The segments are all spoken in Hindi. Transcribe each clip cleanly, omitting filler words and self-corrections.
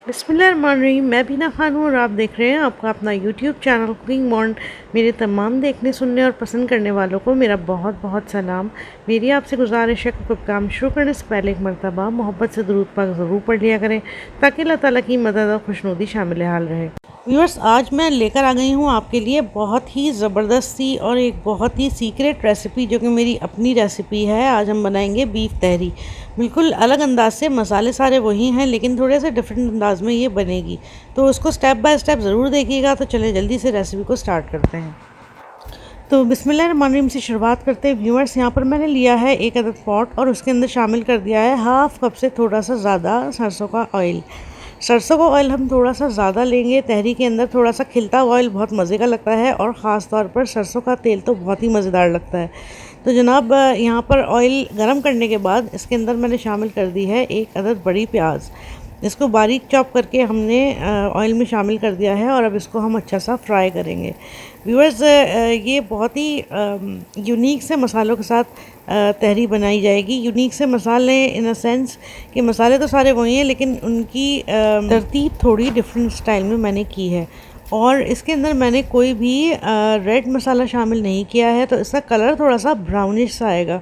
बिस्मिल्लाहिर्रहमानिर्रहीम। मैं बीना खान हूँ और आप देख रहे हैं आपका अपना यूट्यूब चैनल कुकिंग मॉन्ड। मेरे तमाम देखने सुनने और पसंद करने वालों को मेरा बहुत बहुत सलाम। मेरी आपसे गुजारिश है कि कोई काम शुरू करने से पहले एक मरतबा मोहब्बत से दुरूद पाक ज़रूर पढ़ लिया करें ताकि अल्लाह ताला की मदद और खुशनुदी शामिल हाल रहे। व्यूअर्स, आज मैं लेकर आ गई हूँ आपके लिए बहुत ही ज़बरदस्त सी और एक बहुत ही सीक्रेट रेसिपी, जो कि मेरी अपनी रेसिपी है। आज हम बनाएंगे बीफ तहरी, बिल्कुल अलग अंदाज से। मसाले सारे वही हैं लेकिन थोड़े से डिफरेंट अंदाज में ये बनेगी, तो उसको स्टेप बाय स्टेप ज़रूर देखिएगा। तो चलें जल्दी से रेसिपी को स्टार्ट करते हैं। तो बिस्मिल्लाहिर्रहमानिर्रहीम से शुरुआत करते हैं व्यूअर्स। यहाँ पर मैंने लिया है एक अदद पॉट और उसके अंदर शामिल कर दिया है हाफ़ कप से थोड़ा सा ज़्यादा सरसों का ऑयल। सरसों का ऑयल हम थोड़ा सा ज़्यादा लेंगे। तहरी के अंदर थोड़ा सा खिलता ऑयल बहुत मज़े का लगता है और ख़ास तौर पर सरसों का तेल तो बहुत ही मज़ेदार लगता है। तो जनाब, यहाँ पर ऑयल गरम करने के बाद इसके अंदर मैंने शामिल कर दी है एक अदद बड़ी प्याज। इसको बारीक चॉप करके हमने ऑयल में शामिल कर दिया है और अब इसको हम अच्छा सा फ्राई करेंगे। व्यूअर्स, ये बहुत ही यूनिक से मसालों के साथ तहरी बनाई जाएगी। यूनिक से मसाले इन अ सेंस कि मसाले तो सारे वही हैं लेकिन उनकी तरतीब थोड़ी डिफरेंट स्टाइल में मैंने की है। और इसके अंदर मैंने कोई भी रेड मसाला शामिल नहीं किया है, तो इसका कलर थोड़ा सा ब्राउनिश सा आएगा।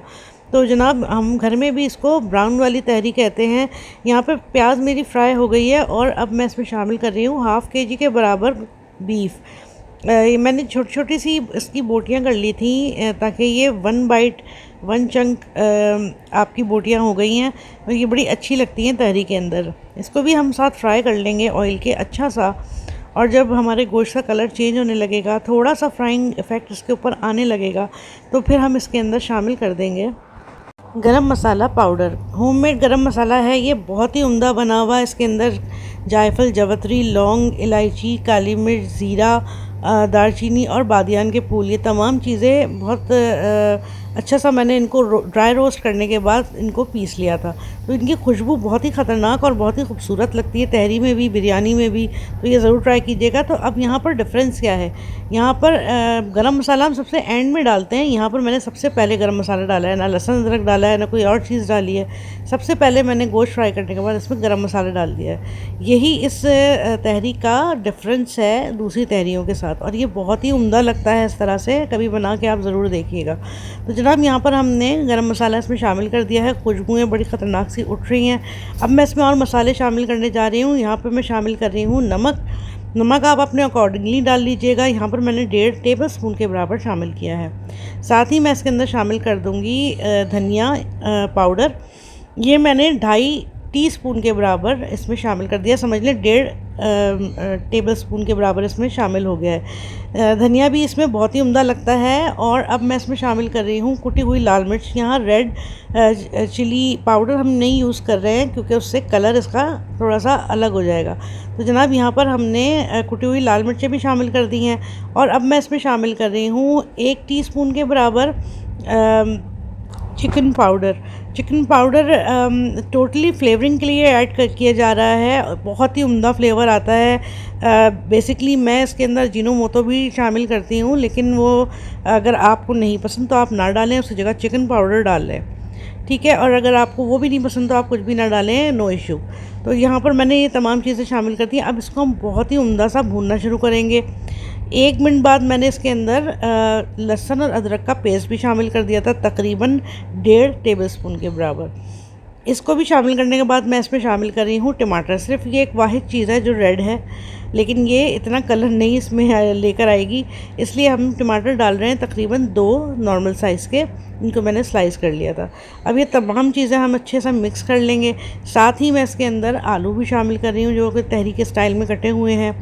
तो जनाब, हम घर में भी इसको ब्राउन वाली तहरी कहते हैं। यहाँ पे प्याज मेरी फ्राई हो गई है और अब मैं इसमें शामिल कर रही हूँ हाफ़ के जी के बराबर बीफ। ये मैंने छोटी छोटी सी इसकी बोटियाँ कर ली थी ताकि ये वन बाइट वन चंक आपकी बोटियाँ हो गई हैं। तो ये बड़ी अच्छी लगती हैं तहरी के अंदर। इसको भी हम साथ फ्राई कर लेंगे ऑयल के अच्छा सा। और जब हमारे गोश्त का कलर चेंज होने लगेगा, थोड़ा सा फ्राइंग इफ़ेक्ट इसके ऊपर आने लगेगा, तो फिर हम इसके अंदर शामिल कर देंगे गरम मसाला पाउडर। होममेड गरम मसाला है ये, बहुत ही उम्दा बना हुआ है। इसके अंदर जायफल, जवतरी, लौंग, इलायची, काली मिर्च, ज़ीरा, दालचीनी और बादियान के फूल, ये तमाम चीज़ें बहुत अच्छा सा मैंने इनको ड्राई रोस्ट करने के बाद इनको पीस लिया था। तो इनकी खुशबू बहुत ही ख़तरनाक और बहुत ही खूबसूरत लगती है तहरी में भी, बिरयानी में भी। तो ये ज़रूर ट्राई कीजिएगा। तो अब यहाँ पर डिफरेंस क्या है, यहाँ पर गरम मसाला हम सबसे एंड में डालते हैं। यहाँ पर मैंने सबसे पहले गरम मसाला डाला है, ना लहसुन अदरक डाला है, ना कोई और चीज़ डाली है। सबसे पहले मैंने गोश्त फ्राई करने के बाद इसमें गरम मसाला डाल दिया है। यही इस तहरी का डिफरेंस है दूसरी तहरियों के साथ, और ये बहुत ही उम्दा लगता है। इस तरह से कभी बना के आप ज़रूर देखिएगा। तो जनाब, यहाँ पर हमने गरम मसाला इसमें शामिल कर दिया है। खुशबुएँ बड़ी ख़तरनाक सी उठ रही हैं। अब मैं इसमें और मसाले शामिल करने जा रही हूँ। यहाँ पर मैं शामिल कर रही हूँ नमक आप अपने अकॉर्डिंगली डाल लीजिएगा। यहाँ पर मैंने 1.5 टेबल स्पून के बराबर शामिल किया है। साथ ही मैं इसके अंदर शामिल कर दूँगी धनिया पाउडर। ये मैंने 2.5 टीस्पून के बराबर इसमें शामिल कर दिया। समझ लें 1.5 टेबल स्पून के बराबर इसमें शामिल हो गया है। धनिया भी इसमें बहुत ही उम्दा लगता है। और अब मैं इसमें शामिल कर रही हूँ कुटी हुई लाल मिर्च। यहाँ रेड चिली पाउडर हम नहीं यूज़ कर रहे हैं क्योंकि उससे कलर इसका थोड़ा सा अलग हो जाएगा। तो जनाब, यहाँ पर हमने कुटी हुई लाल मिर्चें भी शामिल कर दी हैं। और अब मैं इसमें शामिल कर रही हूँ 1 टीस्पून के बराबर चिकन पाउडर टोटली फ्लेवरिंग के लिए ऐड किया जा रहा है। बहुत ही उम्दा फ्लेवर आता है। बेसिकली मैं इसके अंदर जीनोमोतो भी शामिल करती हूँ, लेकिन वो अगर आपको नहीं पसंद तो आप ना डालें, उसकी जगह चिकन पाउडर डाल लें, ठीक है। और अगर आपको वो भी नहीं पसंद तो आप कुछ भी ना डालें, नो इशू। तो यहाँ पर मैंने ये तमाम चीज़ें शामिल कर दी। अब इसको हम बहुत ही उम्दा सा भूनना शुरू करेंगे। 1 मिनट बाद मैंने इसके अंदर लहसुन और अदरक का पेस्ट भी शामिल कर दिया था, तकरीबन 1.5 टेबल स्पून के बराबर। इसको भी शामिल करने के बाद मैं इसमें शामिल कर रही हूँ टमाटर। सिर्फ ये एक वाहिद चीज़ है जो रेड है, लेकिन ये इतना कलर नहीं इसमें लेकर आएगी, इसलिए हम टमाटर डाल रहे हैं तकरीबन 2 नॉर्मल साइज़ के। इनको मैंने स्लाइस कर लिया था। अब ये तमाम चीज़ें हम अच्छे से मिक्स कर लेंगे। साथ ही मैं इसके अंदर आलू भी शामिल कर रही हूँ जो कि तहरी के स्टाइल में कटे हुए हैं।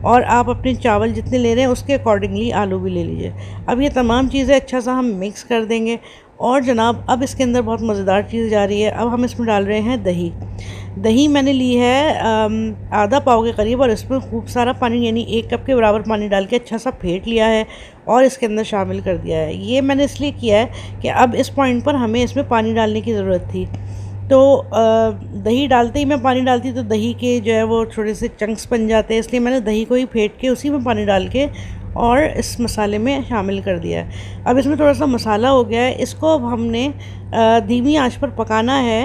और आप अपने चावल जितने ले रहे हैं उसके अकॉर्डिंगली आलू भी ले लीजिए। अब ये तमाम चीज़ें अच्छा सा हम मिक्स कर देंगे। और जनाब, अब इसके अंदर बहुत मज़ेदार चीज़ जा रही है। अब हम इसमें डाल रहे हैं दही मैंने ली है आधा पाव के करीब, और इसमें खूब सारा पानी यानी 1 कप के बराबर पानी डाल के अच्छा सा फेंट लिया है और इसके अंदर शामिल कर दिया है। ये मैंने इसलिए किया है कि अब इस पॉइंट पर हमें इसमें पानी डालने की ज़रूरत थी। तो दही डालते ही मैं पानी डालती तो दही के जो है वो थोड़े से चंक्स बन जाते हैं, इसलिए मैंने दही को ही फेंट के उसी में पानी डाल के और इस मसाले में शामिल कर दिया है। अब इसमें थोड़ा सा मसाला हो गया है, इसको अब हमने धीमी आंच पर पकाना है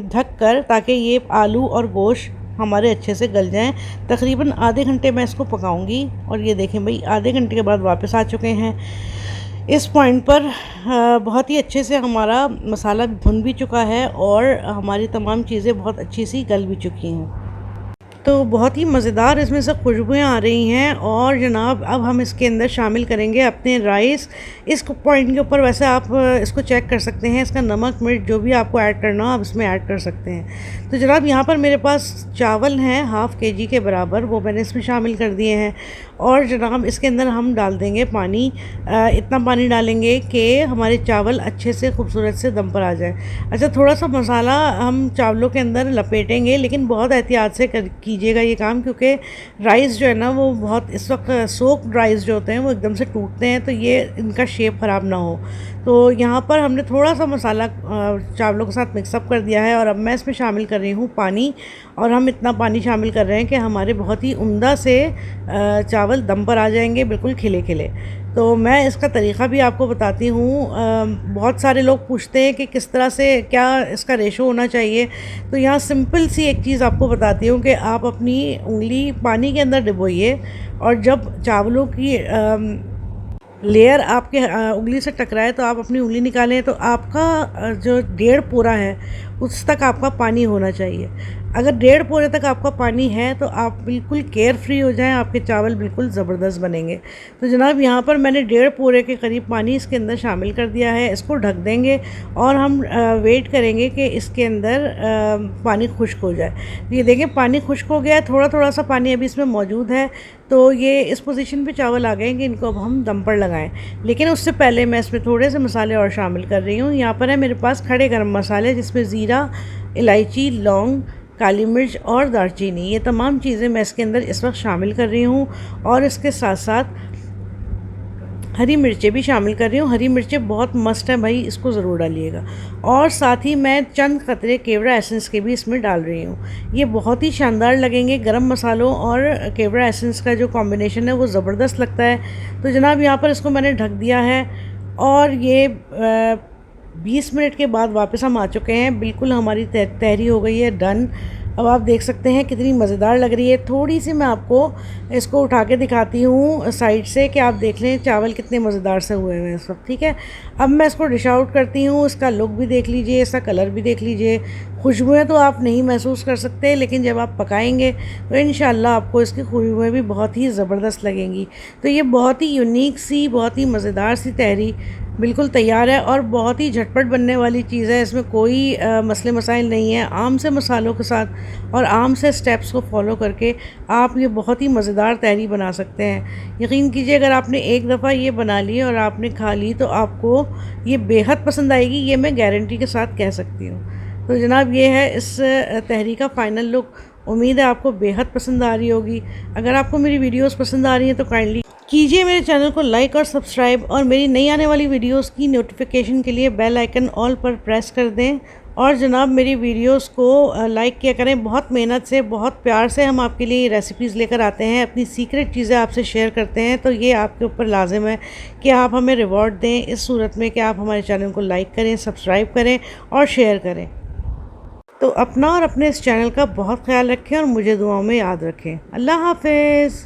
ढक कर, ताकि ये आलू और गोश्त हमारे अच्छे से गल जाएं। तकरीबन आधे घंटे मैं इसको पकाऊंगी। और ये देखें भाई, आधे घंटे के बाद वापस आ चुके हैं। इस पॉइंट पर बहुत ही अच्छे से हमारा मसाला भुन भी चुका है और हमारी तमाम चीज़ें बहुत अच्छी सी गल भी चुकी हैं। तो बहुत ही मज़ेदार इसमें से खुशबुएँ आ रही हैं। और जनाब, अब हम इसके अंदर शामिल करेंगे अपने राइस। इस पॉइंट के ऊपर वैसे आप इसको चेक कर सकते हैं, इसका नमक मिर्च जो भी आपको ऐड करना हो आप इसमें ऐड कर सकते हैं। तो जनाब, यहाँ पर मेरे पास चावल हैं हाफ़ kg के बराबर, वो मैंने इसमें शामिल कर दिए हैं। और जनाब, इसके अंदर हम डाल देंगे पानी। इतना पानी डालेंगे कि हमारे चावल अच्छे से खूबसूरत से दम पर आ जाए। अच्छा, थोड़ा सा मसाला हम चावलों के अंदर लपेटेंगे, लेकिन बहुत एहतियात से कीजिएगा ये काम, क्योंकि राइस जो है ना वो बहुत इस वक्त सोक्ड राइस जो होते हैं वो एकदम से टूटते हैं, तो ये इनका शेप ख़राब ना हो। तो यहाँ पर हमने थोड़ा सा मसाला चावलों के साथ मिक्सअप कर दिया है। और अब मैं इसमें शामिल कर रही हूँ पानी। और हम इतना पानी शामिल कर रहे हैं कि हमारे बहुत ही उम्दा से चावल दम पर आ जाएंगे, बिल्कुल खिले खिले। तो मैं इसका तरीक़ा भी आपको बताती हूँ। बहुत सारे लोग पूछते हैं कि किस तरह से, क्या इसका रेशो होना चाहिए। तो यहाँ सिंपल सी एक चीज़ आपको बताती हूँ कि आप अपनी उंगली पानी के अंदर डुबोइए, और जब चावलों की लेयर आपके उंगली से टकराए तो आप अपनी उंगली निकालें, तो आपका जो 1.5 पोरा है उस तक आपका पानी होना चाहिए। अगर 1.5 पोरे तक आपका पानी है तो आप बिल्कुल केयर फ्री हो जाएं, आपके चावल बिल्कुल ज़बरदस्त बनेंगे। तो जनाब, यहाँ पर मैंने 1.5 पोरे के करीब पानी इसके अंदर शामिल कर दिया है। इसको ढक देंगे और हम वेट करेंगे कि इसके अंदर पानी खुश्क हो जाए। ये देखें, पानी खुश्क हो गया है, थोड़ा थोड़ा सा पानी अभी इसमें मौजूद है। तो ये इस पोजीशन पे चावल आ गए कि इनको अब हम दम पर लगाएं। लेकिन उससे पहले मैं इसमें थोड़े से मसाले और शामिल कर रही हूँ। यहाँ पर है मेरे पास खड़े गरम मसाले, जिसमें ज़ीरा, इलायची, लौंग, काली मिर्च और दालचीनी, ये तमाम चीज़ें मैं इसके अंदर इस वक्त शामिल कर रही हूँ। और इसके साथ साथ हरी मिर्चें भी शामिल कर रही हूँ। हरी मिर्चें बहुत मस्त है भाई, इसको ज़रूर डालिएगा। और साथ ही मैं चंद कतरे केवड़ा एसेंस के भी इसमें डाल रही हूँ। ये बहुत ही शानदार लगेंगे। गरम मसालों और केवड़ा एसेंस का जो कॉम्बिनेशन है वो ज़बरदस्त लगता है। तो जनाब, यहाँ पर इसको मैंने ढक दिया है और ये 20 मिनट के बाद वापस हम आ चुके हैं। बिल्कुल हमारी तहरी हो गई है डन। अब आप देख सकते हैं कितनी मज़ेदार लग रही है। थोड़ी सी मैं आपको इसको उठा के दिखाती हूँ साइड से, कि आप देख लें चावल कितने मज़ेदार से हुए हुए हैं इस वक्त। ठीक है, अब मैं इसको डिश आउट करती हूँ। इसका लुक भी देख लीजिए, इसका कलर भी देख लीजिए। खुशबुएँ तो आप नहीं महसूस कर सकते, लेकिन जब आप पकाएंगे तो इंशाल्लाह आपको इसकी खुशबुएँ भी बहुत ही ज़बरदस्त लगेंगी। तो ये बहुत ही यूनिक सी, बहुत ही मज़ेदार सी तहरी बिल्कुल तैयार है और बहुत ही झटपट बनने वाली चीज़ है। इसमें कोई मसले मसाइल नहीं है। आम से मसालों के साथ और आम से स्टेप्स को फॉलो करके आप ये बहुत ही मज़ेदार तहरी बना सकते हैं। यकीन कीजिए, अगर आपने एक दफ़ा ये बना ली और आपने खा ली तो आपको ये बेहद पसंद आएगी, ये मैं गारंटी के साथ कह सकती हूँ। तो जनाब, ये है इस तहरी का फ़ाइनल लुक। उम्मीद है आपको बेहद पसंद आ रही होगी। अगर आपको मेरी वीडियोस पसंद आ रही हैं तो काइंडली कीजिए मेरे चैनल को लाइक और सब्सक्राइब, और मेरी नई आने वाली वीडियोस की नोटिफिकेशन के लिए बेल आइकन ऑल पर प्रेस कर दें। और जनाब, मेरी वीडियोस को लाइक किया करें। बहुत मेहनत से, बहुत प्यार से हम आपके लिए रेसिपीज़ लेकर आते हैं, अपनी सीक्रेट चीज़ें आपसे शेयर करते हैं। तो ये आपके ऊपर लाजिम है कि आप हमें रिवॉर्ड दें, इस सूरत में कि आप हमारे चैनल को लाइक करें, सब्सक्राइब करें और शेयर करें। तो अपना और अपने इस चैनल का बहुत ख्याल रखें और मुझे दुआओं में याद रखें। अल्लाह हाफ़िज़।